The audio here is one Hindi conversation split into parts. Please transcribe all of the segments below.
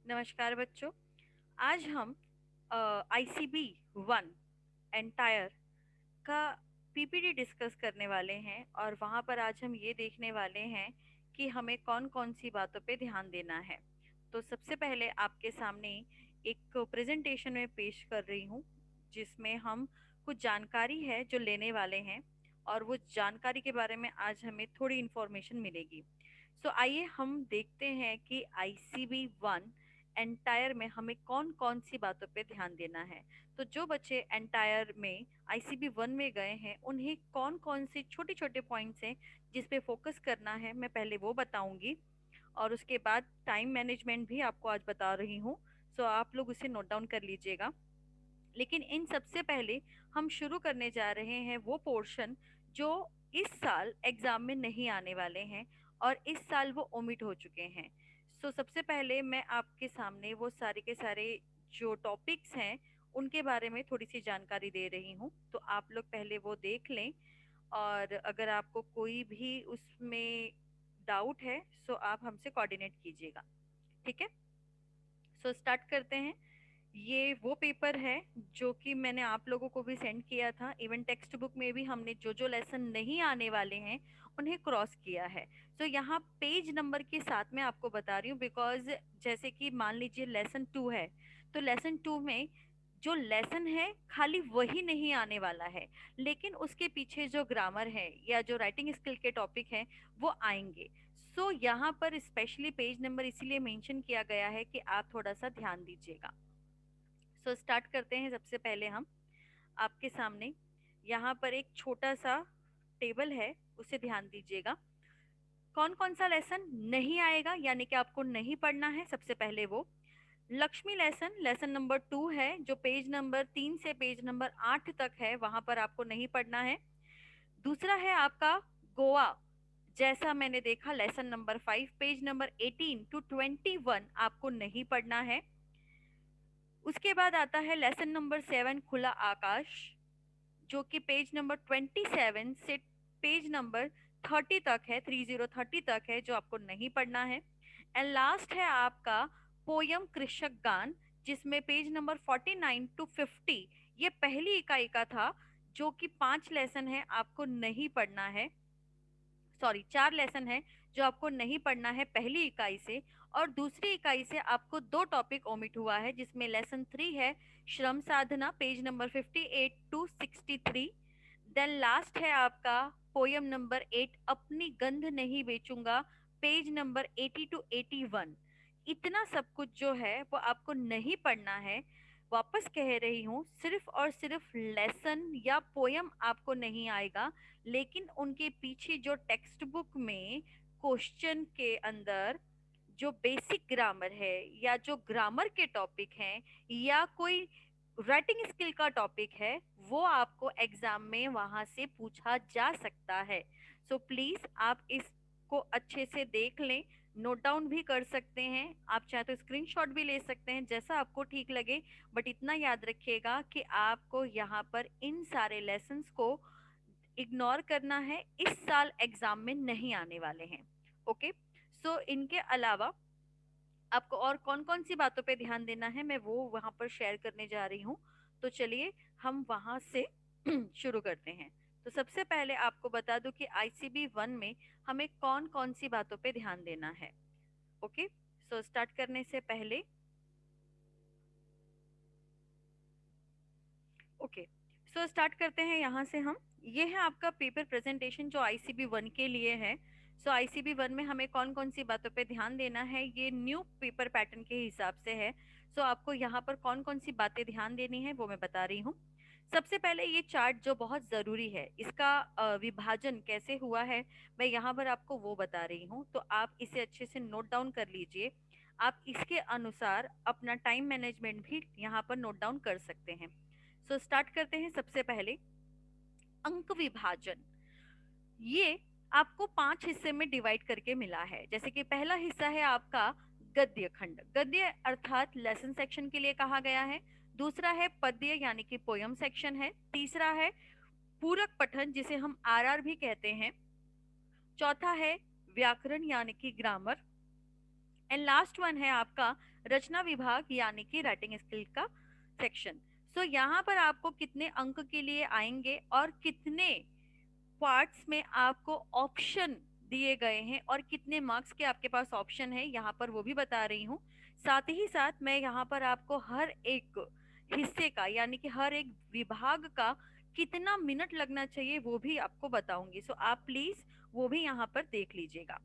नमस्कार बच्चों। आज हम आईसीबी वन एंटायर का पीपीटी डिस्कस करने वाले हैं और वहाँ पर आज हम ये देखने वाले हैं कि हमें कौन कौन सी बातों पे ध्यान देना है। तो सबसे पहले आपके सामने एक प्रेजेंटेशन में पेश कर रही हूँ जिसमें हम कुछ जानकारी है जो लेने वाले हैं और वो जानकारी के बारे में आज हमें थोड़ी इन्फॉर्मेशन मिलेगी। सो आइए हम देखते हैं कि आईसीबी वन एंटायर में हमें कौन कौन सी बातों पे ध्यान देना है। तो जो बच्चे एंटायर में आईसीबी वन में गए हैं उन्हें कौन कौन से छोटे छोटे पॉइंट्स हैं जिस पे फोकस करना है, मैं पहले वो बताऊंगी और उसके बाद टाइम मैनेजमेंट भी आपको आज बता रही हूँ। सो आप लोग उसे नोट डाउन कर लीजिएगा। लेकिन इन सबसे पहले हम शुरू करने जा रहे हैं वो पोर्शन जो इस साल एग्जाम में नहीं आने वाले हैं और इस साल वो ओमिट हो चुके हैं। सो सबसे पहले मैं आपके सामने वो सारे के सारे जो टॉपिक्स हैं उनके बारे में थोड़ी सी जानकारी दे रही हूँ, तो आप लोग पहले वो देख लें और अगर आपको कोई भी उसमें डाउट है सो आप हमसे कोऑर्डिनेट कीजिएगा। ठीक है, सो स्टार्ट करते हैं। ये वो पेपर है जो कि मैंने आप लोगों को भी सेंड किया था। इवन टेक्स्ट बुक में भी हमने जो जो लेसन नहीं आने वाले हैं उन्हें क्रॉस किया है। तो यहाँ पेज नंबर के साथ में आपको बता रही हूँ बिकॉज जैसे कि मान लीजिए लेसन टू है, तो लेसन टू में जो लेसन है खाली वही नहीं आने वाला है, लेकिन उसके पीछे जो ग्रामर है या जो राइटिंग स्किल के टॉपिक हैं वो आएंगे। सो यहाँ पर स्पेशली पेज नंबर इसीलिए मेंशन किया गया है कि आप थोड़ा सा ध्यान दीजिएगा। सो स्टार्ट करते हैं। सबसे पहले हम आपके सामने यहाँ पर एक छोटा सा टेबल है, उसे ध्यान दीजिएगा। कौन कौन सा लेसन नहीं आएगा यानी कि आपको नहीं पढ़ना है। सबसे पहले वो लक्ष्मी लेसन, लेसन नंबर 2 है जो पेज नंबर 3 से पेज नंबर 8 तक है, वहां पर आपको नहीं पढ़ना है। दूसरा है आपका गोवा, जैसा मैंने देखा lesson number 5 page number 18 to 21 आपको नहीं पढ़ना है। उसके बाद आता है लेसन नंबर 7 खुला आकाश, जो कि पेज नंबर 27 से पेज नंबर 30 तक है, 30 तक है, जो आपको नहीं पढ़ना है। एंड लास्ट है आपका पोयम कृषक गान, जिसमें पेज नंबर 49 टू 50 ये पहली इकाई का था, जो कि 5 लेसन है आपको नहीं पढ़ना है। सॉरी 4 लेसन है जो आपको नहीं पढ़ना है पहली इकाई से, और दूसरी इकाई से आपको 2 टॉपिक ओमिट हुआ है जिसमें लेसन 3 है श्रम साधना page number 58 to 63। Then last है आपका पोयम नंबर 8 अपनी गंध नहीं बेचूंगा पेज नंबर 80 टू 81। इतना सब कुछ जो है वो आपको नहीं पढ़ना है। वापस कह रही हूँ, सिर्फ और सिर्फ लेसन या पोयम आपको नहीं आएगा, लेकिन उनके पीछे जो टेक्स्ट बुक में क्वेश्चन के अंदर जो बेसिक ग्रामर है या जो ग्रामर के टॉपिक हैं या कोई राइटिंग स्किल का टॉपिक है वो आपको एग्जाम में वहां से पूछा जा सकता है। सो प्लीज आप इसको अच्छे से देख लें, नोट डाउन भी कर सकते हैं, आप चाहे तो स्क्रीनशॉट भी ले सकते हैं, जैसा आपको ठीक लगे। बट इतना याद रखिएगा कि आपको यहाँ पर इन सारे लेसन्स को इग्नोर करना है, इस साल एग्जाम में नहीं आने वाले हैं। ओके, सो इनके अलावा आपको और कौन कौन सी बातों पे ध्यान देना है मैं वो वहां पर शेयर करने जा रही हूँ। तो चलिए हम वहां से शुरू करते हैं। तो सबसे पहले आपको बता दूं कि आईसीबी वन में हमें कौन कौन सी बातों पे ध्यान देना है। ओके, सो स्टार्ट करने से पहले ओके, सो स्टार्ट करते हैं यहाँ से हम। ये है आपका पेपर प्रेजेंटेशन जो आईसीबी वन के लिए है। सो आईसीबी वन में हमें कौन कौन सी बातों पे ध्यान देना है ये न्यू पेपर पैटर्न के हिसाब से है। सो आपको यहाँ पर कौन कौन सी बातें ध्यान देनी है वो मैं बता रही हूँ। सबसे पहले ये चार्ट जो बहुत जरूरी है, इसका विभाजन कैसे हुआ है मैं यहाँ पर आपको वो बता रही हूँ, तो आप इसे अच्छे से नोट डाउन कर लीजिए। आप इसके अनुसार अपना टाइम मैनेजमेंट भी यहाँ पर नोट डाउन कर सकते हैं। सो स्टार्ट करते हैं। सबसे पहले अंक विभाजन, ये आपको 5 हिस्से में डिवाइड करके मिला है। जैसे कि पहला हिस्सा है आपका गद्य खंड, गद्य अर्थात लेसन सेक्शन के लिए कहा गया है। दूसरा है पद्य यानी कि पोयम सेक्शन है। तीसरा है पूरक पठन जिसे हम आरआर भी कहते हैं। चौथा है व्याकरण यानी कि ग्रामर। एंड लास्ट वन है आपका रचना विभाग यानी कि राइटिंग स्किल का सेक्शन। सो यहाँ पर आपको कितने अंक के लिए आएंगे और कितने पार्ट्स में आपको ऑप्शन दिए गए हैं और कितने मार्क्स के आपके पास ऑप्शन है यहाँ पर वो भी बता रही हूँ। साथ ही साथ मैं यहाँ पर आपको हर एक हिस्से का यानी कि हर एक विभाग का कितना मिनट लगना चाहिए वो भी आपको बताऊंगी। सो आप प्लीज वो भी यहाँ पर देख लीजिएगा।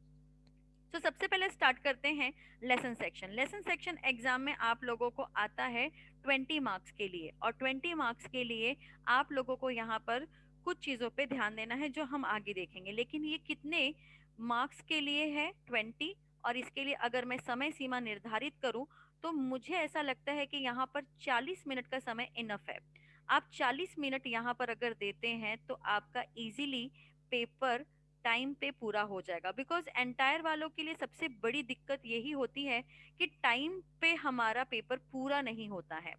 तो सबसे पहले स्टार्ट करते हैं lesson section. Lesson section exam में आप लोगों को आता है 20 मार्क्स के लिए, और 20 मार्क्स के लिए आप लोगों को यहाँ पर कुछ चीज़ों पे ध्यान देना है जो हम आगे देखेंगे। लेकिन ये कितने मार्क्स के लिए है? 20। और इसके लिए अगर मैं समय सीमा निर्धारित करूं तो मुझे ऐसा लगता है कि यहाँ पर 40 मिनट का समय इनफ है। आप 40 मिनट यहाँ पर अगर देते हैं तो आपका इजीली पेपर टाइम पे पूरा हो जाएगा। बिकॉज एंटायर वालों के लिए सबसे बड़ी दिक्कत यही होती है कि टाइम पे हमारा पेपर पूरा नहीं होता है।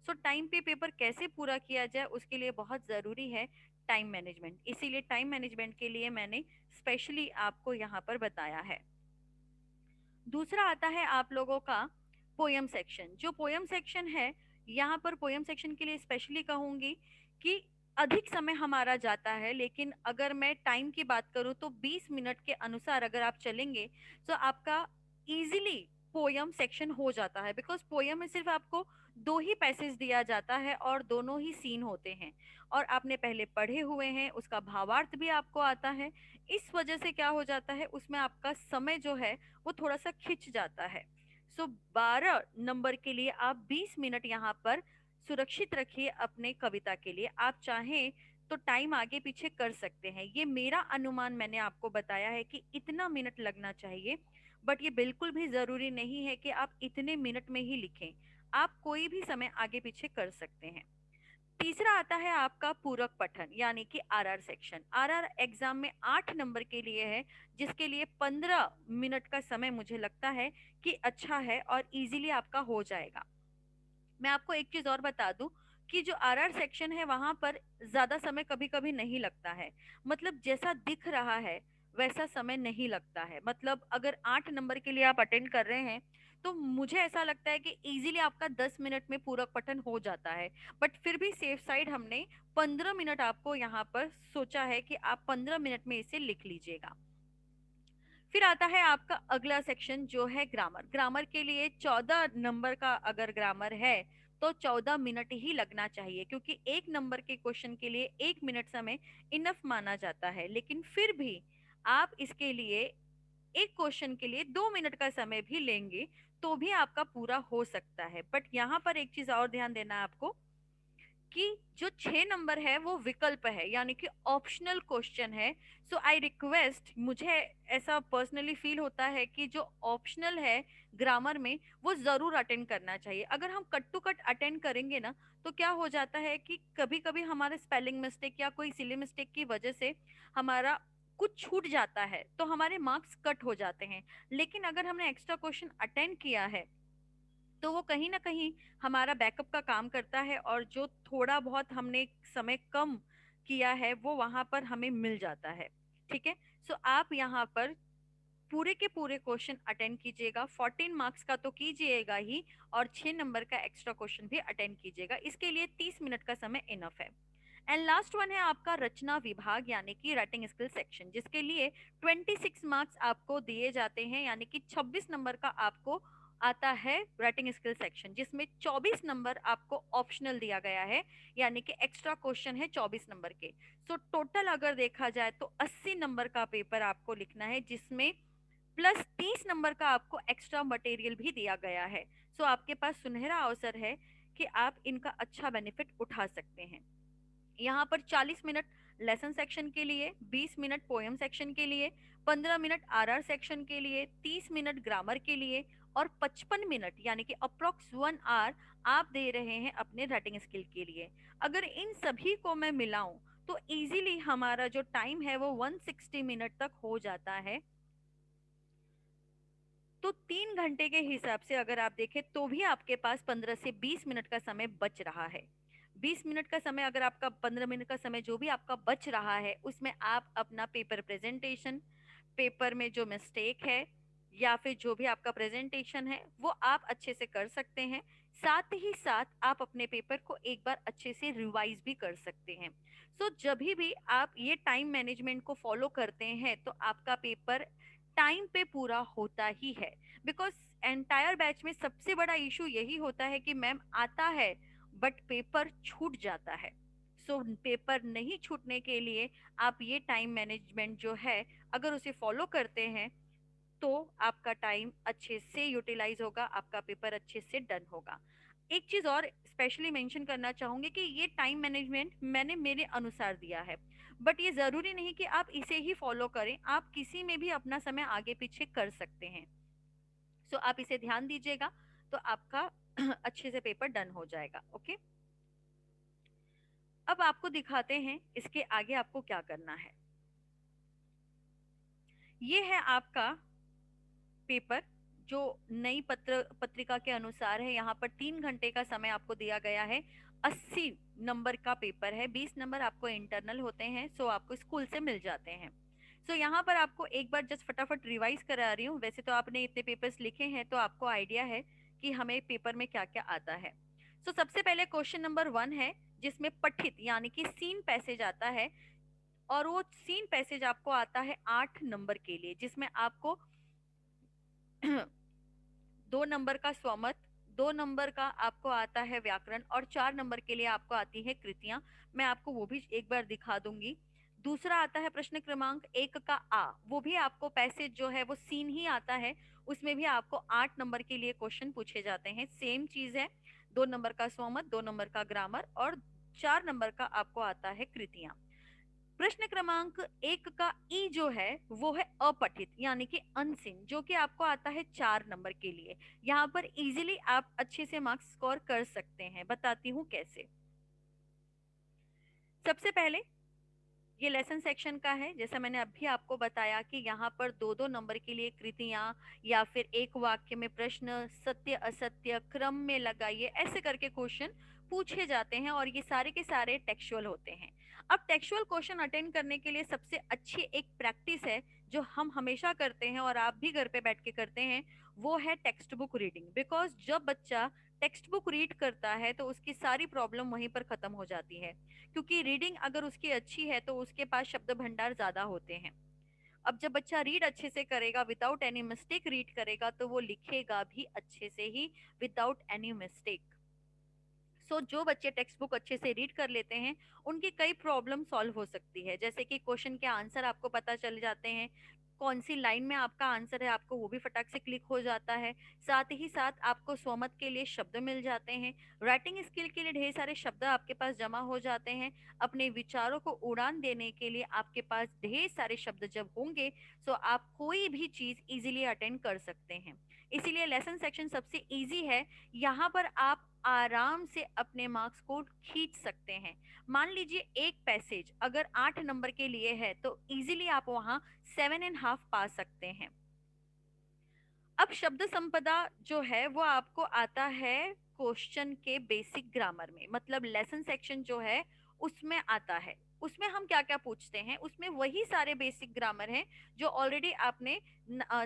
सो टाइम पे पेपर कैसे पूरा किया जाए उसके लिए बहुत ज़रूरी है टाइम मैनेजमेंट। इसीलिए टाइम मैनेजमेंट के लिए मैंने स्पेशली आपको यहाँ पर बताया है। दूसरा आता है आप लोगों का पोयम सेक्शन। जो पोयम सेक्शन है यहाँ पर पोयम सेक्शन के लिए स्पेशली कहूंगी कि अधिक समय हमारा जाता है। लेकिन अगर मैं टाइम की बात करूँ तो 20 मिनट के अनुसार अगर आप चलेंगे तो आपका इजीली पोयम सेक्शन हो जाता है। बिकॉज पोयम में सिर्फ आपको दो ही पैसेज दिया जाता है और दोनों ही सीन होते हैं और आपने पहले पढ़े हुए हैं, उसका भावार्थ भी आपको आता है। इस वजह से क्या हो जाता है उसमें आपका समय जो है वो थोड़ा सा खिंच जाता है। सो 12 नंबर के लिए आप 20 मिनट यहाँ पर सुरक्षित रखिए अपने कविता के लिए। आप चाहें तो टाइम आगे पीछे कर सकते हैं। ये मेरा अनुमान मैंने आपको बताया है कि इतना मिनट लगना चाहिए, बट ये बिल्कुल भी जरूरी नहीं है कि आप इतने मिनट में ही लिखें। आप कोई भी समय आगे पीछे कर सकते हैं। तीसरा आता है आपका पूरक पठन यानी कि आरआर सेक्शन। आरआर एग्जाम में 8 नंबर के लिए है, जिसके लिए 15 मिनट का समय मुझे लगता है कि अच्छा है और इजीली आपका हो जाएगा। मैं आपको एक चीज और बता दूं कि जो आरआर सेक्शन है वहां पर ज्यादा समय कभी कभी नहीं लगता है। मतलब जैसा दिख रहा है वैसा समय नहीं लगता है। मतलब अगर 8 नंबर के लिए आप अटेंड कर रहे हैं तो मुझे ऐसा लगता है कि इजीली आपका 10 मिनट में पूरक पठन हो जाता है। बट फिर भी सेफ साइड हमने 15 मिनट आपको यहाँ पर सोचा है कि आप 15 मिनट में इसे लिख लीजिएगा। फिर आता है आपका अगला सेक्शन जो है ग्रामर। ग्रामर के लिए 14 नंबर का अगर ग्रामर है तो 14 मिनट ही लगना चाहिए, क्योंकि 1 नंबर के क्वेश्चन के लिए 1 मिनट समय इनफ माना जाता है। लेकिन फिर भी आप इसके लिए एक क्वेश्चन के लिए 2 मिनट का समय भी लेंगे तो भी आपका पूरा हो सकता है। बट यहाँ पर एक चीज और ध्यान देना है आपको कि जो 6 नंबर है वो विकल्प है यानी कि ऑप्शनल क्वेश्चन है। सो आई रिक्वेस्ट, मुझे ऐसा पर्सनली फील होता है कि जो ऑप्शनल है ग्रामर में वो जरूर अटेंड करना चाहिए। अगर हम कट टू कट अटेंड करेंगे ना तो क्या हो जाता है कि कभी कभी हमारे स्पेलिंग मिस्टेक या कोई सिली मिस्टेक की वजह से हमारा कुछ छूट जाता है तो हमारे मार्क्स कट हो जाते हैं। लेकिन अगर हमने एक्स्ट्रा क्वेश्चन अटेंड किया है तो वो कहीं ना कहीं हमारा बैकअप का काम करता है और जो थोड़ा बहुत हमने समय कम किया है वो वहां पर हमें मिल जाता है। ठीक है। सो आप यहाँ पर पूरे के पूरे क्वेश्चन अटेंड कीजिएगा। 14 मार्क्स का तो कीजिएगा ही और 6 नंबर का एक्स्ट्रा क्वेश्चन भी अटेंड कीजिएगा। इसके लिए 30 मिनट का समय इनफ है। एंड लास्ट वन है आपका रचना विभाग यानी कि राइटिंग स्किल सेक्शन, जिसके लिए 26 मार्क्स आपको दिए जाते हैं यानी कि 26 नंबर का आपको आता है राइटिंग स्किल सेक्शन, जिसमें 24 नंबर आपको ऑप्शनल दिया गया है यानी कि एक्स्ट्रा क्वेश्चन है 24 नंबर के। सो टोटल अगर देखा जाए तो 80 नंबर का पेपर आपको लिखना है, जिसमें प्लस 30 नंबर का आपको एक्स्ट्रा मटेरियल भी दिया गया है। सो आपके पास सुनहरा अवसर है कि आप इनका अच्छा बेनिफिट उठा सकते हैं। यहाँ पर 40 मिनट लेसन सेक्शन के लिए, 20 मिनट पोएम सेक्शन के लिए, 15 मिनट आरआर सेक्शन के लिए, 30 मिनट ग्रामर के लिए और 55 मिनट यानी कि अप्रोक्स 1 आवर आप दे रहे हैं अपने राइटिंग स्किल के लिए। अगर इन सभी को मैं मिलाऊं तो इजीली हमारा जो टाइम है वो 160 मिनट तक हो जाता है। तो 3 घंटे के हिसाब से अगर आप देखें तो भी आपके पास 15 से 20 मिनट का समय बच रहा है। 20 मिनट का समय अगर आपका 15 मिनट का समय जो भी आपका बच रहा है उसमें आप अपना पेपर प्रेजेंटेशन, पेपर में जो मिस्टेक है या फिर जो भी आपका प्रेजेंटेशन है वो आप अच्छे से कर सकते हैं। साथ ही साथ आप अपने पेपर को एक बार अच्छे से रिवाइज भी कर सकते हैं। सो जब भी आप ये टाइम मैनेजमेंट को फॉलो करते हैं तो आपका पेपर टाइम पे पूरा होता ही है। बिकॉज एंटायर बैच में सबसे बड़ा इशू यही होता है कि मैम आता है बट पेपर छूट जाता है। सो पेपर नहीं छूटने के लिए आप ये टाइम मैनेजमेंट जो है अगर उसे फॉलो करते हैं तो आपका टाइम अच्छे से यूटिलाइज होगा, आपका पेपर अच्छे से डन होगा। एक चीज और स्पेशली मेंशन करना चाहूंगी कि ये टाइम मैनेजमेंट मैंने मेरे अनुसार दिया है, बट ये जरूरी नहीं कि आप इसे ही फॉलो करें, आप किसी में भी अपना समय आगे पीछे कर सकते हैं। सो आप इसे ध्यान दीजिएगा तो आपका अच्छे से पेपर डन हो जाएगा। ओके, अब आपको दिखाते हैं इसके आगे आपको क्या करना है। ये है आपका पेपर जो नई पत्रिका के अनुसार है। यहाँ पर 3 घंटे का समय आपको दिया गया है। 80 नंबर का पेपर है, 20 नंबर आपको इंटरनल होते हैं, सो आपको स्कूल से मिल जाते हैं। सो यहाँ पर आपको एक बार जस्ट फटाफट रिवाइज करा रही हूँ। वैसे तो आपने इतने पेपर्स लिखे हैं तो आपको आइडिया है कि हमें पेपर में क्या क्या आता है। सो सबसे पहले क्वेश्चन नंबर 1 है जिसमें पठित यानी कि सीन पैसेज आता है, और वो सीन पैसेज आपको आता है 8 नंबर के लिए, जिसमें आपको 2 नंबर का स्वमत, 2 नंबर का आपको आता है व्याकरण, और 4 नंबर के लिए आपको आती है कृतियां। मैं आपको वो भी एक बार दिखा दूंगी। दूसरा आता है प्रश्न क्रमांक 1 का आ, वो भी आपको पैसेज जो है वो सीन ही आता है। उसमें भी आपको 8 नंबर के लिए क्वेश्चन पूछे जाते हैं। सेम चीज है, 2 नंबर का स्वमत, 2 नंबर का ग्रामर, और 4 नंबर का आपको आता है कृतियां। प्रश्न क्रमांक 1 का ई जो है वो है अपठित यानी कि अनसिन, जो कि आपको आता है 4 नंबर के लिए। यहाँ पर इजीली आप अच्छे से मार्क्स स्कोर कर सकते हैं। बताती हूँ कैसे। सबसे पहले ये लेसन सेक्शन का है। जैसा मैंने अभी आपको बताया कि यहाँ पर 2-2 नंबर के लिए कृतियां या फिर एक वाक्य में प्रश्न, सत्य असत्य क्रम में लगाइए, ऐसे करके क्वेश्चन पूछे जाते हैं, और ये सारे के सारे टेक्सुअल होते हैं। अब टेक्सुअल क्वेश्चन अटेंड करने के लिए सबसे अच्छी एक प्रैक्टिस है जो हम हमेशा करते हैं और आप भी घर पे बैठ के करते हैं, वो है टेक्स्ट बुक रीडिंग। बिकॉज जब बच्चा टेक्स्ट बुक रीड करता है तो उसकी सारी प्रॉब्लम वहीं पर खत्म हो जाती है, क्योंकि रीडिंग अगर उसकी अच्छी है तो उसके पास शब्द भंडार ज्यादा होते हैं। अब जब बच्चा रीड अच्छे से करेगा, विदाउट एनी मिस्टेक रीड करेगा, तो वो लिखेगा भी अच्छे से ही, विदाउट एनी मिस्टेक। सो जो बच्चे टेक्स्ट बुक अच्छे से रीड कर लेते हैं उनकी कई प्रॉब्लम सॉल्व हो सकती है। जैसे कि क्वेश्चन के आंसर आपको पता चल जाते हैं, कौन सी लाइन में आपका आंसर है आपको वो भी फटाक से क्लिक हो जाता है। साथ ही साथ आपको स्वमत के लिए शब्द मिल जाते हैं, राइटिंग स्किल के लिए ढेर सारे शब्द आपके पास जमा हो जाते हैं, अपने विचारों को उड़ान देने के लिए आपके पास ढेर सारे शब्द जब होंगे तो आप कोई भी चीज इजीली अटेंड कर सकते हैं। इसीलिए लेसन सेक्शन सबसे इजी है। यहाँ पर आप आराम से अपने मार्क्स को खींच सकते हैं। मान लीजिए एक पैसेज अगर 8 नंबर के लिए है तो इजीली आप वहां 7.5 पा सकते हैं। अब शब्द संपदा जो है वो आपको आता है क्वेश्चन के बेसिक ग्रामर में, मतलब लेसन सेक्शन जो है उसमें आता है। उसमें हम क्या क्या पूछते हैं, उसमें वही सारे बेसिक ग्रामर हैं जो ऑलरेडी आपने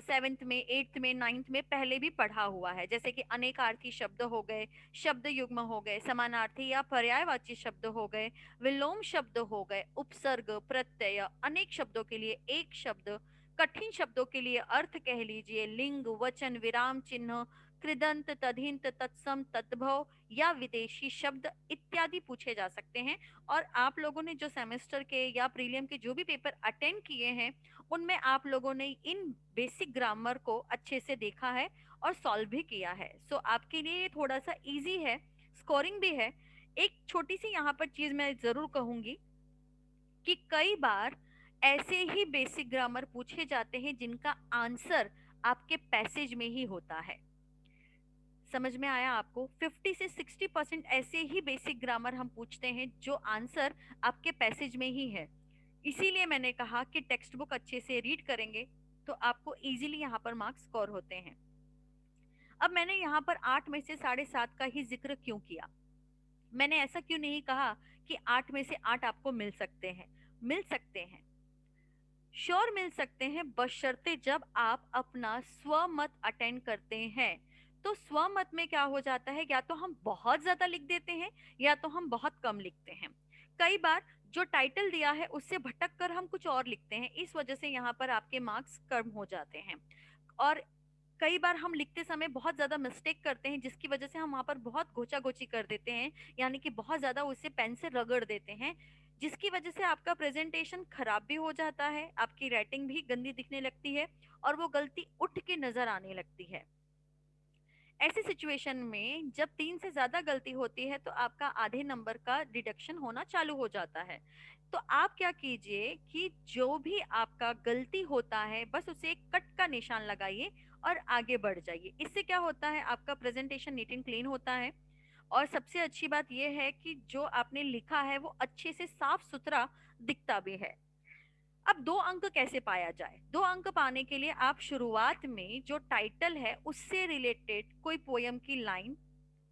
7th में, 8th में, 9th में पहले भी पढ़ा हुआ है। जैसे कि अनेकार्थी शब्द हो गए, शब्द युग्म हो गए, समानार्थी या पर्यायवाची शब्द हो गए, विलोम शब्द हो गए, उपसर्ग, प्रत्यय, अनेक शब्दों के लिए एक शब्द, कठिन शब्दों के लिए अर्थ कह लीजिए, लिंग, वचन, विराम चिन्ह, कृदंत, तद्धिंत, तत्सम, तद्भव या विदेशी शब्द इत्यादि पूछे जा सकते हैं। और आप लोगों ने जो सेमेस्टर के या प्रीलियम के जो भी पेपर अटेंड किए हैं उनमें आप लोगों ने इन बेसिक ग्रामर को अच्छे से देखा है और सॉल्व भी किया है। सो आपके लिए ये थोड़ा सा इजी है, स्कोरिंग भी है। एक छोटी सी यहाँ पर चीज मैं जरूर कहूंगी कि कई बार ऐसे ही बेसिक ग्रामर पूछे जाते हैं जिनका आंसर आपके पैसेज में ही होता है। समझ में आया आपको? 50 से 60% ऐसे ही बेसिक ग्रामर हम पूछते हैं जो आंसर आपके पैसेज में ही है। इसीलिए मैंने कहा कि टेक्स्ट बुक अच्छे से रीड करेंगे तो आपको इजीली यहाँ पर मार्क्स स्कोर होते हैं। अब मैंने यहाँ पर 8 में से 7.5 का ही जिक्र क्यों किया? मैंने ऐसा क्यों नहीं कहा कि 8 में से 8 आपको मिल सकते हैं? मिल सकते हैं। श्योर मिल सकते हैं बशर्ते जब आप अपना स्वमत अटेंड करते हैं। तो स्वमत में क्या हो जाता है, या तो हम बहुत ज्यादा लिख देते हैं या तो हम बहुत कम लिखते हैं। कई बार जो टाइटल दिया है उससे भटक कर हम कुछ और लिखते हैं, इस वजह से यहाँ पर आपके मार्क्स कम हो जाते हैं। और कई बार हम लिखते समय बहुत ज्यादा मिस्टेक करते हैं, जिसकी वजह से हम वहां पर बहुत गोचा गोची कर देते हैं, यानी कि बहुत ज्यादा उसे पेन से रगड़ देते हैं, जिसकी वजह से आपका प्रेजेंटेशन खराब भी हो जाता है, आपकी राइटिंग भी गंदी दिखने लगती है और वो गलती उठ के नजर आने लगती है। ऐसी सिचुएशन में जब 3 से ज्यादा गलती होती है तो आपका आधे नंबर का डिडक्शन होना चालू हो जाता है। तो आप क्या कीजिए कि जो भी आपका गलती होता है बस उसे एक कट का निशान लगाइए और आगे बढ़ जाइए। इससे क्या होता है, आपका प्रेजेंटेशन नीट एंड क्लीन होता है। और सबसे अच्छी बात यह है कि जो आपने लिखा है वो अच्छे से साफ सुथरा दिखता भी है। अब 2 अंक कैसे पाया जाए? 2 अंक पाने के लिए आप शुरुआत में जो टाइटल है उससे रिलेटेड कोई पोयम की लाइन,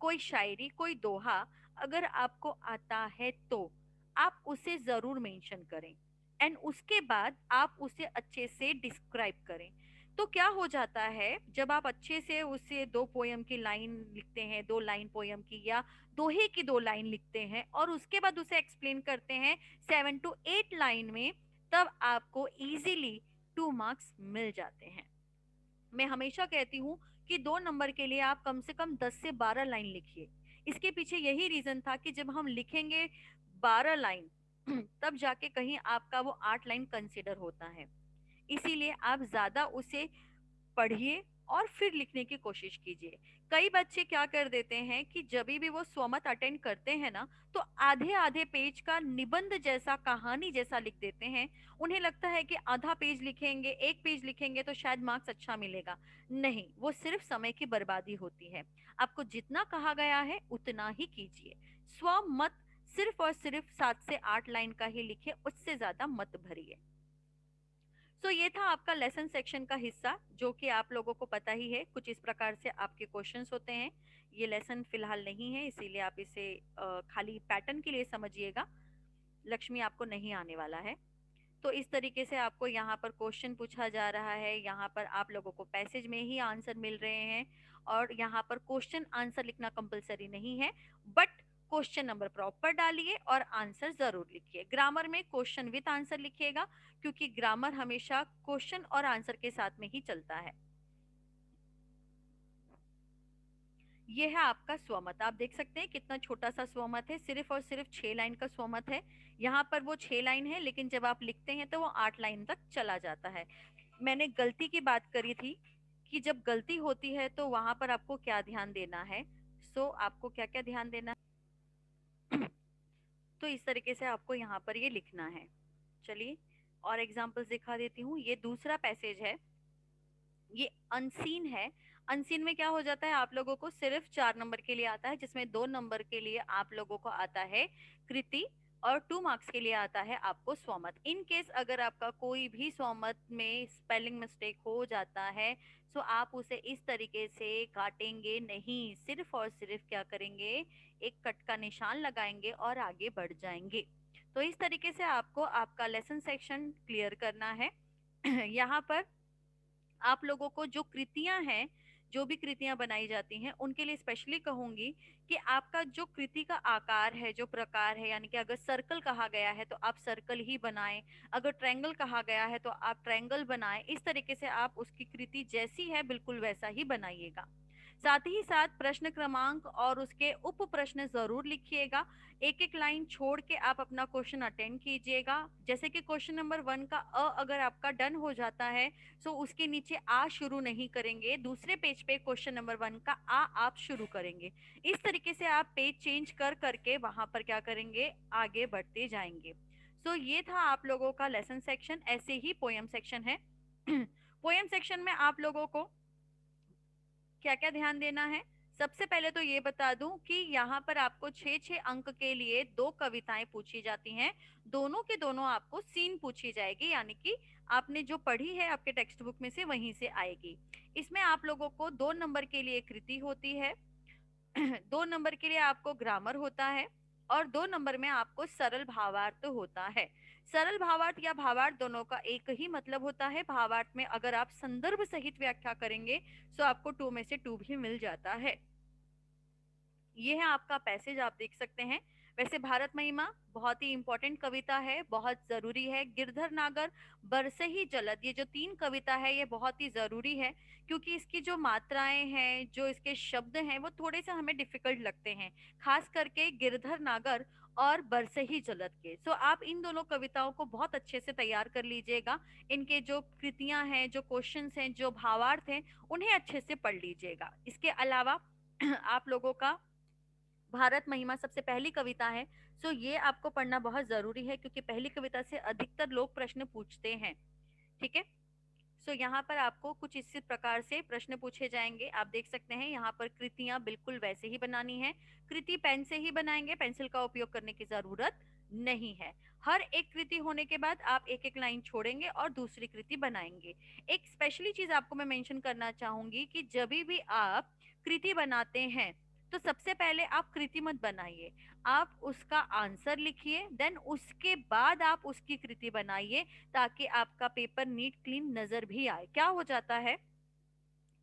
कोई शायरी, कोई दोहा अगर आपको आता है तो आप उसे जरूर मेंशन करें। एंड उसके बाद आप उसे अच्छे से डिस्क्राइब करें। तो क्या हो जाता है, जब आप अच्छे से उसे 2 पोयम की लाइन लिखते हैं, 2 लाइन पोयम की या दोहे की 2 लाइन लिखते हैं और उसके बाद उसे एक्सप्लेन करते हैं 7 to 8 लाइन में, तब आपको इजीली 2 मार्क्स मिल जाते हैं। मैं हमेशा कहती हूँ कि 2 नंबर के लिए आप कम से कम 10 से 12 लाइन लिखिए। इसके पीछे यही रीजन था कि जब हम लिखेंगे 12 लाइन तब जाके कहीं आपका वो 8 लाइन कंसिडर होता है। इसीलिए आप ज्यादा उसे पढ़िए और फिर लिखने की कोशिश कीजिए। कई बच्चे क्या कर देते हैं कि जब भी वो स्वमत अटेंड करते हैं ना, तो आधे आधे पेज का निबंध जैसा, कहानी जैसा लिख देते हैं। उन्हें लगता है कि आधा पेज लिखेंगे, 1 पेज लिखेंगे तो शायद मार्क्स अच्छा मिलेगा। नहीं, वो सिर्फ समय की बर्बादी होती है। आपको जितना कहा गया है उतना ही कीजिए। स्वमत सिर्फ और सिर्फ 7 से 8 लाइन का ही लिखे, उससे ज्यादा मत भरिए। सो ये था आपका लेसन सेक्शन का हिस्सा, जो कि आप लोगों को पता ही है कुछ इस प्रकार से आपके क्वेश्चंस होते हैं। ये लेसन फिलहाल नहीं है, इसीलिए आप इसे खाली पैटर्न के लिए समझिएगा। लक्ष्मी आपको नहीं आने वाला है। तो इस तरीके से आपको यहाँ पर क्वेश्चन पूछा जा रहा है, यहाँ पर आप लोगों को पैसेज में ही आंसर मिल रहे हैं। और यहाँ पर क्वेश्चन आंसर लिखना कंपलसरी नहीं है, बट क्वेश्चन नंबर प्रॉपर डालिए और आंसर जरूर लिखिए। ग्रामर में क्वेश्चन विद आंसर लिखिएगा, क्योंकि ग्रामर हमेशा क्वेश्चन और आंसर के साथ में ही चलता है। ये है आपका स्वमत। आप देख सकते हैं कितना छोटा सा स्वमत है, सिर्फ और सिर्फ 6 लाइन का स्वमत है। यहाँ पर वो 6 लाइन है, लेकिन जब आप लिखते हैं तो वो 8 लाइन तक चला जाता है। मैंने गलती की बात करी थी कि जब गलती होती है तो वहां पर आपको क्या ध्यान देना है। आपको क्या क्या ध्यान देना है तो इस तरीके से आपको यहाँ पर ये लिखना है। चलिए और एग्जाम्पल्स दिखा देती हूँ। ये दूसरा पैसेज है, ये अनसीन है। अनसीन में क्या हो जाता है, आप लोगों को सिर्फ 4 नंबर के लिए आता है, जिसमें 2 नंबर के लिए आप लोगों को आता है कृति और 2 मार्क्स के लिए आता है आपको स्वमत। इन केस अगर आपका कोई भी स्वमत में स्पेलिंग मिस्टेक हो जाता है तो आप उसे इस तरीके से काटेंगे नहीं, सिर्फ और सिर्फ क्या करेंगे, एक कट का निशान लगाएंगे और आगे बढ़ जाएंगे। तो इस तरीके से आपको आपका लेसन सेक्शन क्लियर करना है। यहाँ पर आप लोगों को जो कृतियां हैं, जो भी कृतियां बनाई जाती हैं, उनके लिए स्पेशली कहूंगी कि आपका जो कृति का आकार है, जो प्रकार है, यानी कि अगर सर्कल कहा गया है तो आप सर्कल ही बनाएं, अगर ट्रायंगल कहा गया है तो आप ट्रायंगल बनाएं। इस तरीके से आप उसकी कृति जैसी है बिल्कुल वैसा ही बनाइएगा। साथ ही साथ प्रश्न क्रमांक और उसके उप प्रश्न जरूर लिखिएगा। एक एक लाइन छोड़ के आप अपना क्वेश्चन अटेंड कीजिएगा। जैसे कि क्वेश्चन नंबर 1 का अ अगर आपका डन हो जाता है तो उसके नीचे आ शुरू नहीं करेंगे, दूसरे पेज पे क्वेश्चन नंबर 1 का आ आप शुरू करेंगे। इस तरीके से आप पेज चेंज कर करके वहां पर क्या करेंगे, आगे बढ़ते जाएंगे। ये था आप लोगों का लेसन सेक्शन। ऐसे ही पोयम सेक्शन है। पोयम सेक्शन में आप लोगों को क्या क्या ध्यान देना है, सबसे पहले तो ये बता दूं कि यहाँ पर आपको 6-6 अंक के लिए 2 कविताएं पूछी जाती हैं। दोनों के दोनों आपको सीन पूछी जाएगी, यानी कि आपने जो पढ़ी है आपके टेक्स्ट बुक में से वहीं से आएगी। इसमें आप लोगों को 2 नंबर के लिए कृति होती है, 2 नंबर के लिए आपको ग्रामर होता है और 2 नंबर में आपको सरल भावार्थ होता है। सरल भावार्थ या भावार्थ दोनों का एक ही मतलब होता है। भावार्थ में अगर आप संदर्भ सहित व्याख्या करेंगे तो आपको 2 में से 2 भी मिल जाता है। ये है आपका पैसेज, आप देख सकते हैं। वैसे भारत महिमा बहुत ही इंपॉर्टेंट कविता है, बहुत जरूरी है। गिरधर नागर, बरसही जलद, ये जो 3 कविता है ये बहुत ही जरूरी है, क्योंकि इसकी जो मात्राएं हैं, जो इसके शब्द हैं, वो थोड़े से हमें डिफिकल्ट लगते हैं, खास करके गिरधर नागर और बरसही जलद के। सो आप इन दोनों कविताओं को बहुत अच्छे से तैयार कर लीजिएगा। इनके जो कृतियां हैं, जो क्वेश्चंस हैं, जो भावार्थ हैं, उन्हें अच्छे से पढ़ लीजिएगा। इसके अलावा आप लोगों का भारत महिमा सबसे पहली कविता है, सो ये आपको पढ़ना बहुत जरूरी है, क्योंकि पहली कविता से अधिकतर लोग प्रश्न पूछते हैं। ठीक है। सो यहाँ पर आपको कुछ इसी प्रकार से प्रश्न पूछे जाएंगे। आप देख सकते हैं यहाँ पर कृतियां बिल्कुल वैसे ही बनानी है। कृति पेन से ही बनाएंगे, पेंसिल का उपयोग करने की जरूरत नहीं है। हर एक कृति होने के बाद आप एक एक लाइन छोड़ेंगे और दूसरी कृति बनाएंगे। एक स्पेशली चीज आपको मैं मेंशन करना चाहूंगी कि जब भी आप कृति बनाते हैं तो सबसे पहले आप कृति मत बनाइए, आप उसका आंसर लिखिए, देन उसके बाद आप उसकी कृति बनाइए, ताकि आपका पेपर नीट क्लीन नजर भी आए। क्या हो जाता है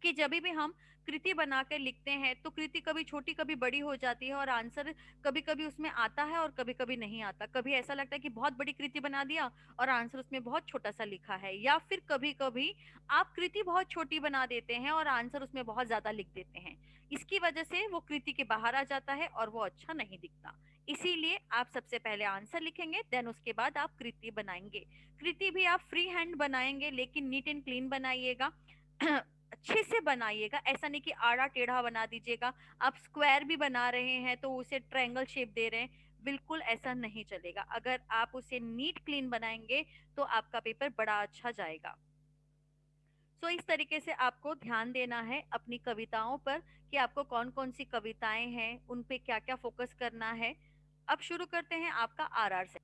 कि जब भी हम कृति बना के लिखते हैं तो कृति कभी छोटी कभी बड़ी हो जाती है, और आंसर कभी कभी उसमें आता है और कभी कभी नहीं आता। कभी ऐसा लगता है कि बहुत बड़ी कृति बना दिया और आंसर उसमें बहुत छोटा सा लिखा है, या फिर कभी कभी आप कृति बहुत छोटी बना देते हैं और आंसर उसमें बहुत ज्यादा लिख देते हैं। इसकी वजह से वो कृति के बाहर आ जाता है और वो अच्छा नहीं दिखता। इसीलिए आप सबसे पहले आंसर लिखेंगे, देन उसके बाद आप कृति बनाएंगे। कृति भी आप फ्री हैंड बनाएंगे, लेकिन नीट एंड क्लीन बनाइएगा, अच्छे से बनाइएगा। ऐसा नहीं कि आड़ा टेढ़ा बना दीजिएगा। आप स्क्वायर भी बना रहे हैं तो उसे ट्रायंगल शेप दे रहे हैं, बिल्कुल ऐसा नहीं चलेगा। अगर आप उसे नीट क्लीन बनाएंगे तो आपका पेपर बड़ा अच्छा जाएगा। सो इस तरीके से आपको ध्यान देना है अपनी कविताओं पर, कि आपको कौन कौन सी कविताएं हैं, उन पे क्या क्या फोकस करना है। अब शुरू करते हैं आपका आरआर से।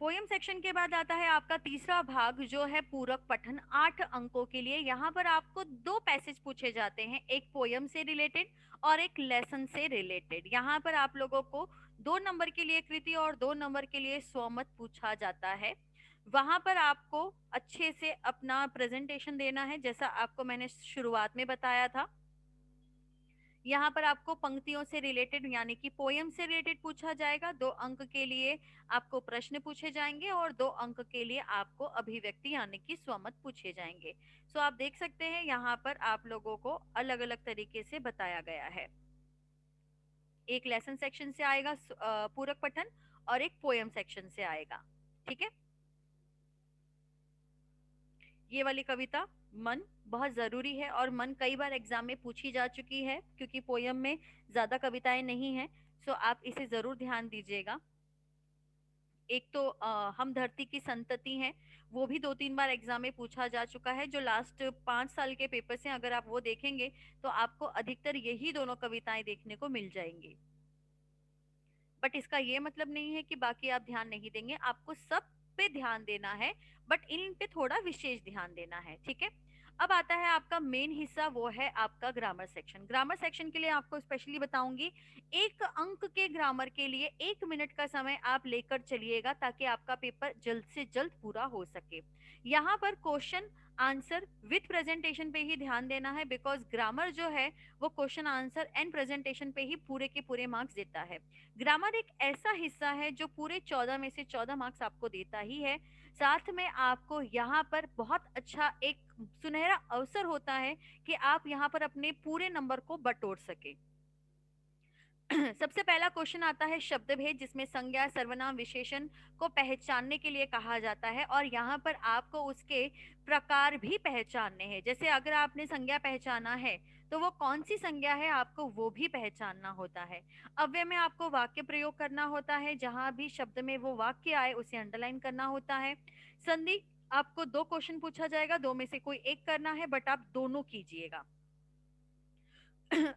पोयम सेक्शन के बाद आता है आपका तीसरा भाग, जो है पूरक पठन, 8 अंकों के लिए। यहाँ पर आपको 2 पैसेज पूछे जाते हैं, एक पोयम से रिलेटेड और एक लेसन से रिलेटेड। यहाँ पर आप लोगों को 2 नंबर के लिए कृति और 2 नंबर के लिए स्वमत पूछा जाता है। वहां पर आपको अच्छे से अपना प्रेजेंटेशन देना है, जैसा आपको मैंने शुरुआत में बताया था। यहाँ पर आपको पंक्तियों से रिलेटेड यानी कि पोयम से रिलेटेड पूछा जाएगा। 2 अंक के लिए आपको प्रश्न पूछे जाएंगे और 2 अंक के लिए आपको अभिव्यक्ति यानी कि स्वमत पूछे जाएंगे। सो आप देख सकते हैं यहाँ पर आप लोगों को अलग अलग तरीके से बताया गया है। एक लेसन सेक्शन से आएगा पूरक पठन, और एक पोयम सेक्शन से आएगा। ठीक है। ये वाली कविता मन बहुत जरूरी है, और मन कई बार एग्जाम में पूछी जा चुकी है, क्योंकि पोयम में ज्यादा कविताएं नहीं हैं। सो आप इसे जरूर ध्यान दीजिएगा। एक तो हम धरती की संतति हैं, वो भी 2-3 बार एग्जाम में पूछा जा चुका है। जो लास्ट 5 साल के पेपर से अगर आप वो देखेंगे तो आपको अधिकतर यही दोनों कविताएं देखने को मिल जाएंगी। बट इसका ये मतलब नहीं है कि बाकी आप ध्यान नहीं देंगे, आपको सब पे ध्यान देना है, बट इन पे थोड़ा विशेष ध्यान देना है। ठीक है। अब आता है आपका मेन हिस्सा, वो है आपका ग्रामर सेक्शन। ग्रामर सेक्शन के लिए आपको स्पेशली बताऊंगी, 1 अंक के ग्रामर के लिए 1 मिनट का समय आप लेकर चलिएगा, ताकि आपका पेपर जल्द से जल्द पूरा हो सके। यहाँ पर क्वेश्चन आंसर विथ प्रेजेंटेशन पे ही ध्यान देना है, बिकॉज ग्रामर जो है वो क्वेश्चन आंसर एंड प्रेजेंटेशन पे ही पूरे के पूरे मार्क्स देता है। ग्रामर एक ऐसा हिस्सा है जो पूरे 14 में से 14 मार्क्स आपको देता ही है। साथ में आपको यहाँ पर बहुत अच्छा एक सुनहरा अवसर होता है कि आप यहाँ पर अपने पूरे नंबर को बटोर सके। सबसे पहला क्वेश्चन आता है शब्द भेद, जिसमें संज्ञा सर्वनाम विशेषण को पहचानने के लिए कहा जाता है, और यहाँ पर आपको उसके प्रकार भी पहचानने हैं। जैसे अगर आपने संज्ञा पहचाना है तो वो कौन सी संज्ञा है आपको वो भी पहचानना होता है। अव्यय में आपको वाक्य प्रयोग करना होता है, जहां भी शब्द में वो वाक्य आए उसे अंडरलाइन करना होता है। संधि, आपको 2 क्वेश्चन पूछा जाएगा, 2 में से कोई एक करना है, बट आप दोनों कीजिएगा।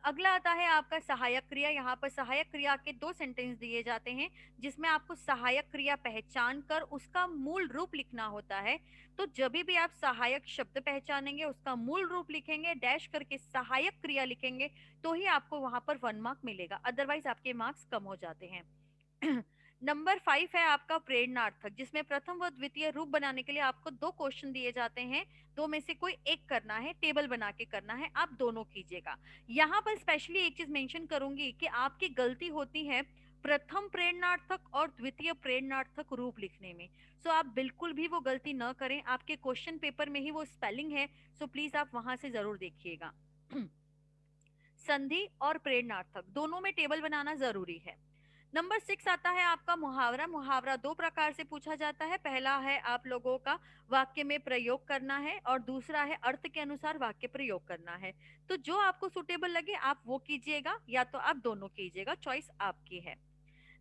अगला आता है आपका सहायक क्रिया। यहाँ पर सहायक क्रिया के 2 सेंटेंस दिए जाते हैं, जिसमें आपको सहायक क्रिया पहचान कर उसका मूल रूप लिखना होता है। तो जब भी आप सहायक शब्द पहचानेंगे, उसका मूल रूप लिखेंगे, डैश करके सहायक क्रिया लिखेंगे, तो ही आपको वहां पर 1 मार्क मिलेगा, अदरवाइज आपके मार्क्स कम हो जाते हैं। नंबर 5 है आपका प्रेरणार्थक, जिसमें प्रथम व द्वितीय रूप बनाने के लिए आपको दो क्वेश्चन दिए जाते हैं, दो में से कोई एक करना है, टेबल बना के करना है, आप दोनों कीजिएगा। यहाँ पर स्पेशली एक चीज मेंशन करूंगी कि आपकी गलती होती है प्रथम प्रेरणार्थक और द्वितीय प्रेरणार्थक रूप लिखने में। सो आप बिल्कुल भी वो गलती न करें, आपके क्वेश्चन पेपर में ही वो स्पेलिंग है, सो प्लीज आप वहां से जरूर देखिएगा। संधि और प्रेरणार्थक दोनों में टेबल बनाना जरूरी है। नंबर 6 आता है आपका मुहावरा। मुहावरा दो प्रकार से पूछा जाता है, पहला है आप लोगों का वाक्य में प्रयोग करना है और दूसरा है अर्थ के अनुसार वाक्य प्रयोग करना है। तो जो आपको सुटेबल लगे आप वो कीजिएगा, या तो आप दोनों कीजिएगा, चॉइस आपकी है।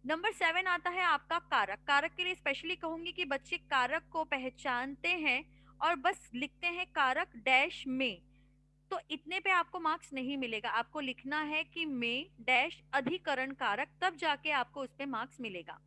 नंबर 7 आता है आपका कारक। कारक के लिए स्पेशली कहूंगी कि बच्चे कारक को पहचानते हैं और बस लिखते हैं कारक डैश में, तो इतने पे आपको मार्क्स नहीं मिलेगा। आपको लिखना है कि में डैश अधिकरण कारक, तब जाके आपको उस पे मार्क्स मिलेगा।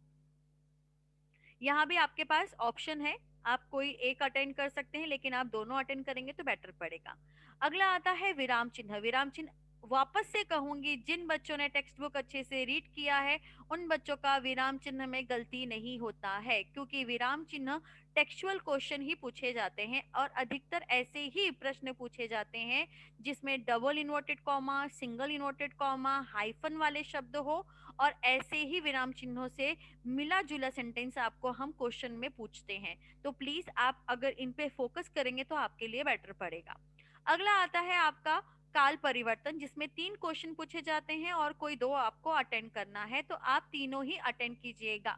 यहाँ भी आपके पास ऑप्शन है, आप कोई एक अटेंड कर सकते हैं, लेकिन आप दोनों अटेंड करेंगे तो बेटर पड़ेगा। अगला आता है विराम चिन्ह। विराम चिन्ह वापस से कहूंगी, जिन बच्चों ने टेक्स्ट बुक अच्छे से रीड किया है उन बच्चों का विराम चिन्ह में गलती नहीं होता है, क्योंकि विराम चिन्ह टेक्सुअल क्वेश्चन ही पूछे जाते हैं और अधिकतर ऐसे ही प्रश्न पूछे जाते हैं जिसमें double inverted comma, single inverted comma, hyphen वाले शब्द हो, और ऐसे ही विराम चिन्हों से मिला जुला सेंटेंस आपको हम क्वेश्चन में पूछते हैं। तो प्लीज आप अगर इन पे फोकस करेंगे तो आपके लिए बेटर पड़ेगा। अगला आता है आपका काल परिवर्तन, जिसमें 3 क्वेश्चन पूछे जाते हैं और कोई 2 आपको अटेंड करना है, तो आप तीनों ही अटेंड कीजिएगा।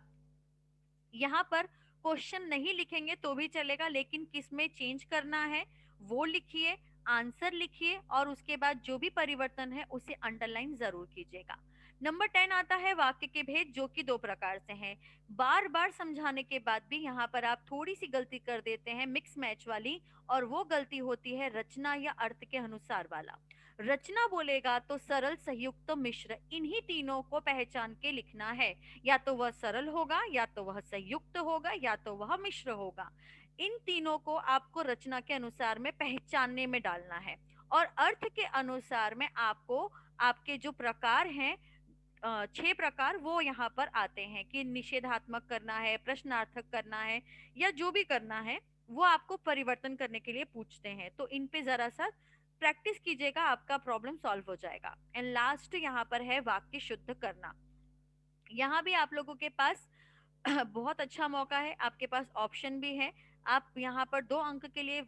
यहाँ पर क्वेश्चन नहीं लिखेंगे तो भी चलेगा, लेकिन किस में चेंज करना है वो लिखिए, आंसर लिखिए और उसके बाद जो भी परिवर्तन है उसे अंडरलाइन जरूर कीजिएगा। नंबर 10 आता है वाक्य के भेद, जो कि दो प्रकार से हैं। बार बार समझाने के बाद भी यहाँ पर आप थोड़ी सी गलती कर देते हैं, मिक्स मैच वाली, और वो गलती होती है रचना या अर्थ के अनुसार वाला। रचना बोलेगा तो सरल, संयुक्त तो मिश्र, इन्हीं तीनों को पहचान के लिखना है। या तो वह सरल होगा, या तो वह संयुक्त होगा, या तो वह मिश्र होगा। इन तीनों को आपको रचना के अनुसार में पहचानने में डालना है, और अर्थ के अनुसार में आपको आपके जो प्रकार हैं 6 प्रकार वो यहाँ पर आते हैं कि निषेधात्मक करना है, प्रश्नार्थक करना है, या जो भी करना है वो आपको परिवर्तन करने के लिए पूछते हैं। तो इन पे जरा सा प्रैक्टिस कीजिएगा, आपका प्रॉब्लम सॉल्व हो जाएगा। एंड लास्ट यहाँ पर है वाक्य शुद्ध करना। यहाँ भी आप लोगों के पास बहुत अच्छा मौका है, आपके पास ऑप्शन भी है। आप यहाँ पर 2 अंक के लिए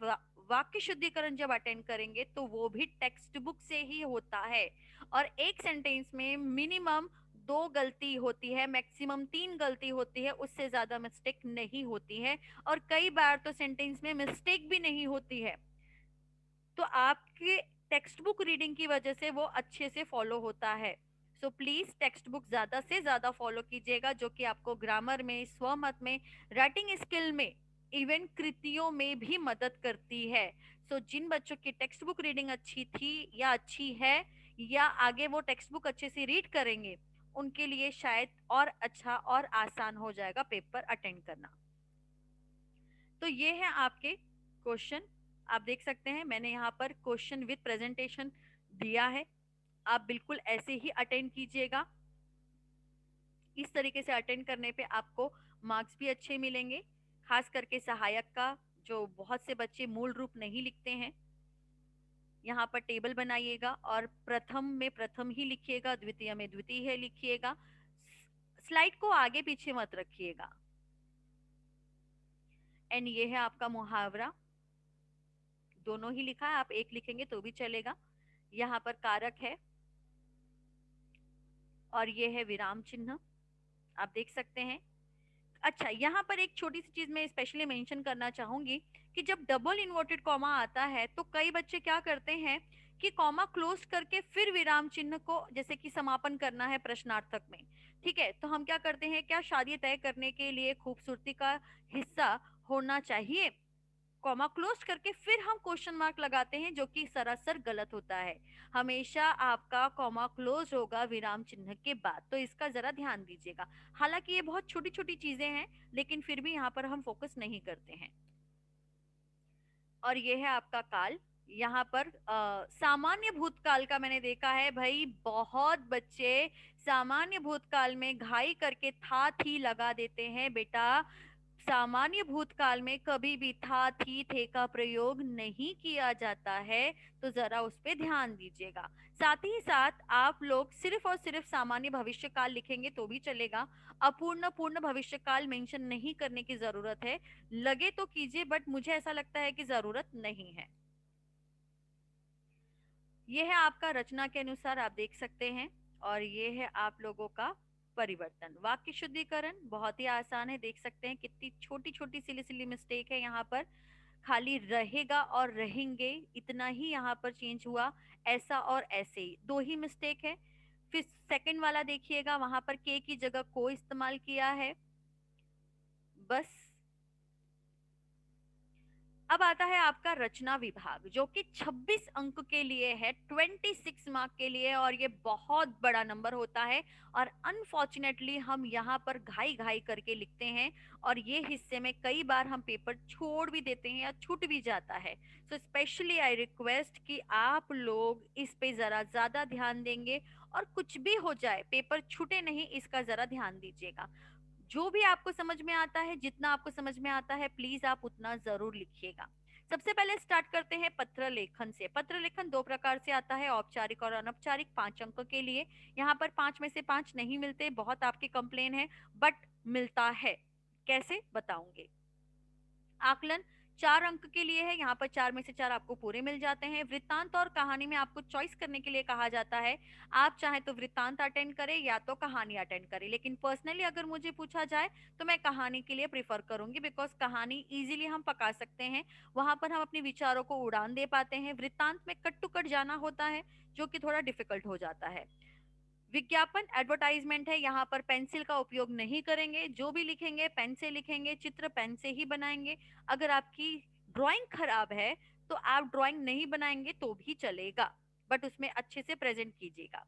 वाक्य शुद्धिकरण जब अटेंड करेंगे तो वो भी टेक्स्ट बुक से ही होता है, और एक सेंटेंस में मिनिमम 2 गलती होती है, मैक्सिमम 3 गलती होती है, उससे ज्यादा मिस्टेक नहीं होती है, और कई बार तो सेंटेंस में मिस्टेक भी नहीं होती है। तो आपके टेक्स्ट बुक रीडिंग की वजह से वो अच्छे से फॉलो होता है। सो प्लीज टेक्स्ट बुक ज्यादा से ज्यादा फॉलो कीजिएगा, जो कि आपको ग्रामर में, स्वमत में, राइटिंग स्किल में, इवन कृतियों में भी मदद करती है। सो जिन बच्चों की टेक्स्ट बुक रीडिंग अच्छी थी या अच्छी है, या आगे वो टेक्स्ट बुक अच्छे से रीड करेंगे, उनके लिए शायद और अच्छा और आसान हो जाएगा पेपर अटेंड करना। तो ये है आपके क्वेश्चन। आप देख सकते हैं मैंने यहाँ पर क्वेश्चन विद प्रेजेंटेशन दिया है, आप बिल्कुल ऐसे ही अटेंड कीजिएगा। इस तरीके से अटेंड करने पे आपको मार्क्स भी अच्छे मिलेंगे, खास करके सहायक का, जो बहुत से बच्चे मूल रूप नहीं लिखते हैं। यहाँ पर टेबल बनाइएगा और प्रथम में प्रथम ही लिखिएगा, द्वितीय में द्वितीय ही लिखिएगा, स्लाइड को आगे पीछे मत रखिएगा। एंड ये है आपका मुहावरा, दोनों ही लिखा है, आप एक लिखेंगे तो भी चलेगा। यहाँ पर कारक है और ये है विराम चिन्ह, आप देख सकते हैं। अच्छा, यहाँ पर एक छोटी सी चीज मैं स्पेशली मेंशन करना चाहूंगी कि जब डबल इन्वर्टेड कॉमा आता है तो कई बच्चे क्या करते हैं कि कॉमा क्लोज करके फिर विराम चिन्ह को, जैसे कि समापन करना है प्रश्नार्थक में, ठीक है, तो हम क्या करते हैं, क्या शादी तय करने के लिए खूबसूरती का हिस्सा होना चाहिए, कॉमा क्लोज करके फिर हम क्वेश्चन मार्क लगाते हैं, जो कि सरासर गलत होता है। हमेशा आपका कॉमा क्लोज होगा विराम चिन्ह के बाद, तो इसका जरा ध्यान दीजिएगा। हालांकि ये बहुत छोटी छोटी चीजें हैं, लेकिन फिर भी यहाँ पर हम फोकस नहीं करते हैं। और ये है आपका काल, यहाँ पर सामान्य भूतकाल का मैंने देखा है भाई, बहुत बच्चे सामान्य भूतकाल में घाई करके था थी लगा देते हैं। बेटा, सामान्य भूतकाल में कभी भी था थी थे का प्रयोग नहीं किया जाता है, तो जरा उस पे ध्यान दीजिएगा। साथ ही साथ आप लोग सिर्फ और सिर्फ सामान्य भविष्य काल लिखेंगे तो भी चलेगा, अपूर्ण पूर्ण भविष्य काल मेंशन नहीं करने की जरूरत है। लगे तो कीजिए, बट मुझे ऐसा लगता है कि जरूरत नहीं है। ये है आपका रचना के अनुसार आप देख सकते हैं, और ये है आप लोगों का परिवर्तन। वाक्य शुद्धिकरण बहुत ही आसान है, देख सकते हैं कितनी छोटी छोटी सिली सिली मिस्टेक है यहाँ पर। खाली रहेगा और रहेंगे इतना ही यहाँ पर चेंज हुआ, ऐसा और ऐसे ही दो ही मिस्टेक है। फिर सेकंड वाला देखिएगा, वहां पर के की जगह को इस्तेमाल किया है, बस। अब आता है आपका रचना विभाग, जो कि 26 अंक के लिए है, 26 मार्क के लिए, और ये बहुत बड़ा नंबर होता है। और अनफॉर्चुनेटली हम यहाँ पर घाई घाई करके लिखते हैं, और ये हिस्से में कई बार हम पेपर छोड़ भी देते हैं या छूट भी जाता है। सो स्पेशली आई रिक्वेस्ट कि आप लोग इस पे जरा ज्यादा ध्यान देंगे, और कुछ भी हो जाए पेपर छूटे नहीं, इसका जरा ध्यान दीजिएगा। जो भी आपको समझ में आता है, जितना आपको समझ में आता है, प्लीज आप उतना जरूर लिखिएगा। सबसे पहले स्टार्ट करते हैं पत्र लेखन से। पत्र लेखन दो प्रकार से आता है, औपचारिक और अनौपचारिक, 5 अंक के लिए। यहाँ पर 5 में से 5 नहीं मिलते, बहुत आपके कंप्लेन है, बट मिलता है। कैसे बताऊंगे। आकलन 4 अंक के लिए है, यहाँ पर 4 में से 4 आपको पूरे मिल जाते हैं। वृत्तांत और कहानी में आपको चॉइस करने के लिए कहा जाता है, आप चाहे तो वृत्तांत अटेंड करें या तो कहानी अटेंड करें, लेकिन पर्सनली अगर मुझे पूछा जाए तो मैं कहानी के लिए प्रिफर करूंगी, बिकॉज कहानी इजीली हम पका सकते हैं, वहां पर हम अपने विचारों को उड़ान दे पाते हैं। वृत्तांत में कट टू कट जाना होता है, जो कि थोड़ा डिफिकल्ट हो जाता है। विज्ञापन एडवर्टाइजमेंट है, यहाँ पर पेंसिल का उपयोग नहीं करेंगे, जो भी लिखेंगे पेन से लिखेंगे, चित्र पेन से ही बनाएंगे। अगर आपकी ड्राइंग खराब है तो आप ड्राइंग नहीं बनाएंगे तो भी चलेगा, बट उसमें अच्छे से प्रेजेंट कीजिएगा।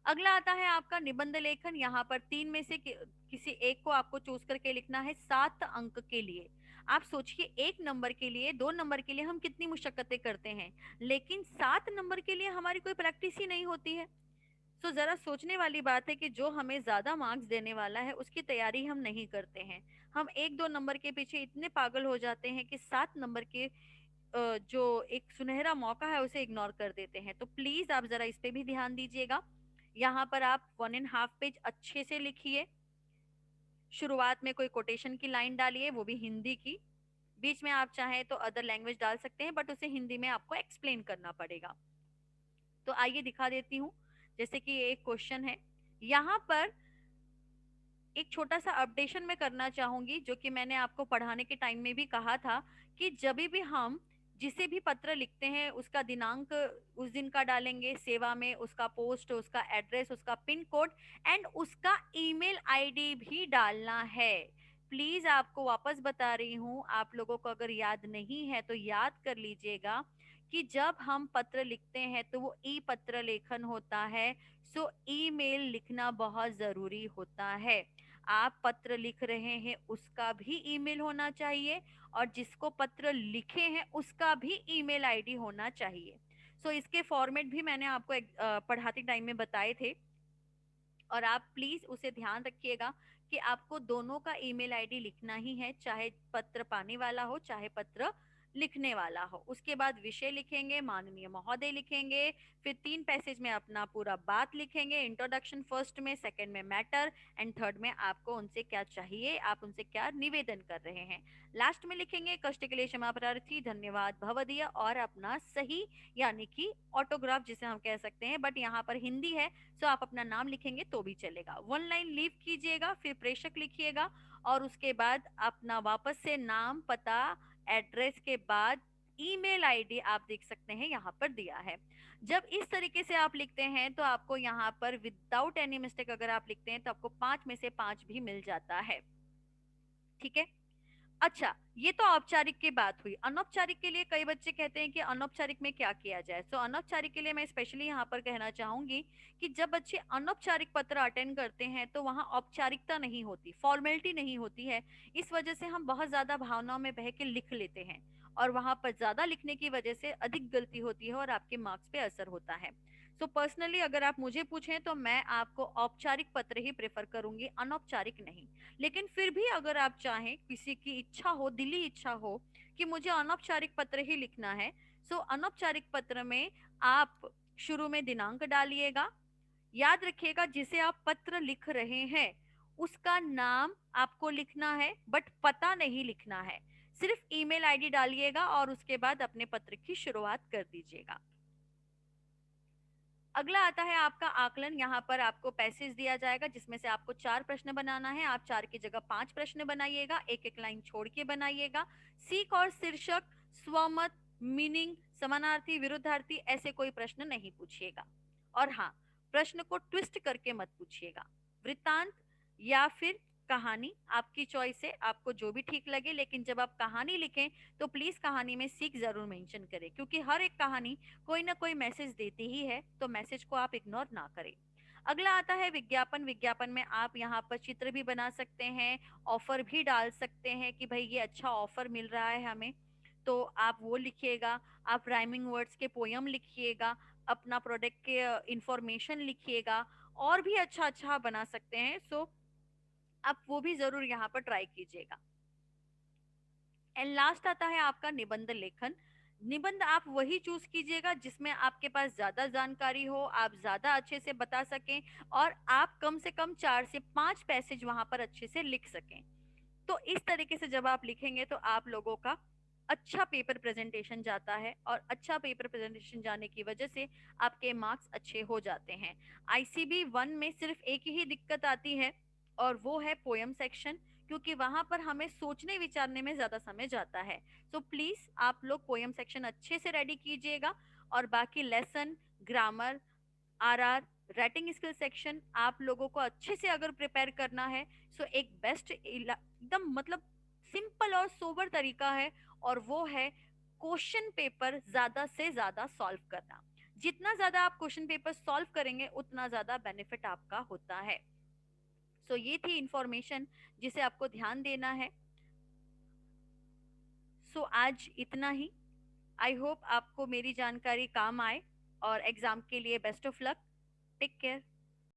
अगला आता है आपका निबंध लेखन। यहाँ पर 3 में से किसी एक को आपको चूज करके लिखना है, 7 अंक के लिए। आप सोचिए, 1 नंबर के लिए, 2 नंबर के लिए हम कितनी मुशक्कतें करते हैं, लेकिन 7 नंबर के लिए हमारी कोई प्रैक्टिस ही नहीं होती है। तो जरा सोचने वाली बात है कि जो हमें ज्यादा मार्क्स देने वाला है उसकी तैयारी हम नहीं करते हैं। हम 1-2 नंबर के पीछे इतने पागल हो जाते हैं कि 7 नंबर के जो एक सुनहरा मौका है उसे इग्नोर कर देते हैं। तो प्लीज आप जरा इस पे भी ध्यान दीजिएगा। यहाँ पर आप 1.5 पेज अच्छे से लिखिए। शुरुआत में कोई कोटेशन की लाइन डालिए, वो भी हिंदी की। बीच में आप चाहें तो अदर लैंग्वेज डाल सकते हैं, बट उसे हिंदी में आपको एक्सप्लेन करना पड़ेगा। तो आइए दिखा देती हूँ। जैसे कि एक क्वेश्चन है यहाँ पर, एक छोटा सा अपडेशन में करना चाहूंगी, जो कि मैंने आपको पढ़ाने के टाइम में भी कहा था, कि जब भी हम जिसे भी पत्र लिखते हैं उसका दिनांक उस दिन का डालेंगे, सेवा में उसका पोस्ट, उसका एड्रेस, उसका पिन कोड, एंड उसका ईमेल आईडी भी डालना है। प्लीज आपको वापस बता रही हूँ, आप लोगों को अगर याद नहीं है तो याद कर लीजिएगा कि जब हम पत्र लिखते हैं तो वो ई पत्र लेखन होता है। सो ईमेल लिखना बहुत जरूरी होता है। आप पत्र लिख रहे हैं उसका भी ईमेल होना चाहिए, और जिसको पत्र लिखे हैं उसका भी ईमेल आईडी होना चाहिए। सो इसके फॉर्मेट भी मैंने आपको पढ़ाते टाइम में बताए थे, और आप प्लीज उसे ध्यान रखिएगा कि आपको दोनों का ईमेल आईडी लिखना ही है, चाहे पत्र पाने वाला हो चाहे पत्र लिखने वाला हो। उसके बाद विषय लिखेंगे, माननीय महोदय लिखेंगे। फिर 3 पैसेज में अपना पूरा बात लिखेंगे, इंट्रोडक्शन फर्स्ट में, सेकंड में मैटर, एंड थर्ड में आपको उनसे क्या चाहिए, आप उनसे क्या निवेदन कर रहे हैं। लास्ट में लिखेंगे, कष्ट के लिए क्षमा प्रार्थी, धन्यवाद भवदीय, और अपना सही यानी कि ऑटोग्राफ जिसे हम कह सकते हैं, बट यहाँ पर हिंदी है तो आप अपना नाम लिखेंगे तो भी चलेगा। 1 लाइन लीव कीजिएगा, फिर प्रेषक लिखिएगा, और उसके बाद अपना वापस से नाम, पता, एड्रेस के बाद ईमेल आईडी आप देख सकते हैं यहाँ पर दिया है। जब इस तरीके से आप लिखते हैं तो आपको यहाँ पर विदाउट एनी मिस्टेक अगर आप लिखते हैं तो आपको 5 में से 5 भी मिल जाता है। ठीक है। अच्छा, ये तो औपचारिक की बात हुई। अनौपचारिक के लिए कई बच्चे कहते हैं कि अनौपचारिक में क्या किया जाए। सो अनौपचारिक के लिए मैं स्पेशली यहाँ पर कहना चाहूंगी कि जब बच्चे अनौपचारिक पत्र अटेंड करते हैं तो वहाँ औपचारिकता नहीं होती, फॉर्मेलिटी नहीं होती है। इस वजह से हम बहुत ज्यादा भावनाओं में बह के लिख लेते हैं, और वहां पर ज्यादा लिखने की वजह से अधिक गलती होती है और आपके मार्क्स पे असर होता है। सो पर्सनली अगर आप मुझे पूछें तो मैं आपको औपचारिक पत्र ही प्रेफर करूंगी, अनौपचारिक नहीं। लेकिन फिर भी अगर आप चाहें, किसी की इच्छा हो, दिली इच्छा हो कि मुझे अनौपचारिक पत्र ही लिखना है, सो अनौपचारिक पत्र में आप शुरू में दिनांक डालिएगा। याद रखिएगा जिसे आप पत्र लिख रहे हैं उसका नाम आपको लिखना है, बट पता नहीं लिखना है। सिर्फ ईमेल आईडी डालिएगा और उसके बाद अपने पत्र की शुरुआत कर दीजिएगा। अगला आता है आपका आकलन। यहाँ पर आपको पैसेज दिया जाएगा जिसमें से आपको 4 प्रश्न बनाना है। आप 4 की जगह 5 प्रश्न बनाइएगा, एक एक लाइन छोड़ के बनाइएगा। सीख और शीर्षक, स्वमत, मीनिंग, समानार्थी, विरुद्धार्थी ऐसे कोई प्रश्न नहीं पूछिएगा। और हाँ, प्रश्न को ट्विस्ट करके मत पूछिएगा। वृत्तांत या फिर कहानी, आपकी चॉइस है, आपको जो भी ठीक लगे। लेकिन जब आप कहानी लिखें तो प्लीज कहानी में सीख जरूर मेंशन करें, क्योंकि हर एक कहानी कोई ना कोई मैसेज देती ही है, तो मैसेज को आप इग्नोर ना करें। अगला आता है विज्ञापन। विज्ञापन में आप यहाँ पर चित्र भी बना सकते हैं, ऑफर भी डाल सकते हैं कि भाई ये अच्छा ऑफर मिल रहा है हमें, तो आप वो लिखिएगा। आप राइमिंग वर्ड्स के पोयम लिखिएगा, अपना प्रोडक्ट के इंफॉर्मेशन लिखिएगा, और भी अच्छा अच्छा बना सकते हैं। सो आप वो भी जरूर यहाँ पर ट्राई कीजिएगा। एंड लास्ट आता है आपका निबंध लेखन। निबंध आप वही चूज कीजिएगा जिसमें आपके पास ज्यादा जानकारी हो, आप ज्यादा अच्छे से बता सकें, और आप कम से कम 4 से 5 पैसेज वहां पर अच्छे से लिख सकें। तो इस तरीके से जब आप लिखेंगे तो आप लोगों का अच्छा पेपर प्रेजेंटेशन जाता है, और अच्छा पेपर प्रेजेंटेशन जाने की वजह से आपके मार्क्स अच्छे हो जाते हैं। आईसीबी 1 में सिर्फ एक ही दिक्कत आती है, और वो है पोयम सेक्शन, क्योंकि वहां पर हमें सोचने विचारने में ज्यादा समय जाता है। सो प्लीज आप लोग पोयम सेक्शन अच्छे से रेडी कीजिएगा, और बाकी lesson, grammar, RR, writing skill section आप लोगों को अच्छे से अगर प्रिपेयर करना है, सो एक बेस्ट एकदम मतलब सिंपल और सोबर तरीका है, और वो है क्वेश्चन पेपर ज्यादा से ज्यादा सॉल्व करना। जितना ज्यादा आप क्वेश्चन पेपर सॉल्व करेंगे उतना ज्यादा बेनिफिट आपका होता है। सो ये थी इंफॉर्मेशन जिसे आपको ध्यान देना है। सो आज इतना ही। आई होप आपको मेरी जानकारी काम आए, और एग्जाम के लिए best of luck. Take care.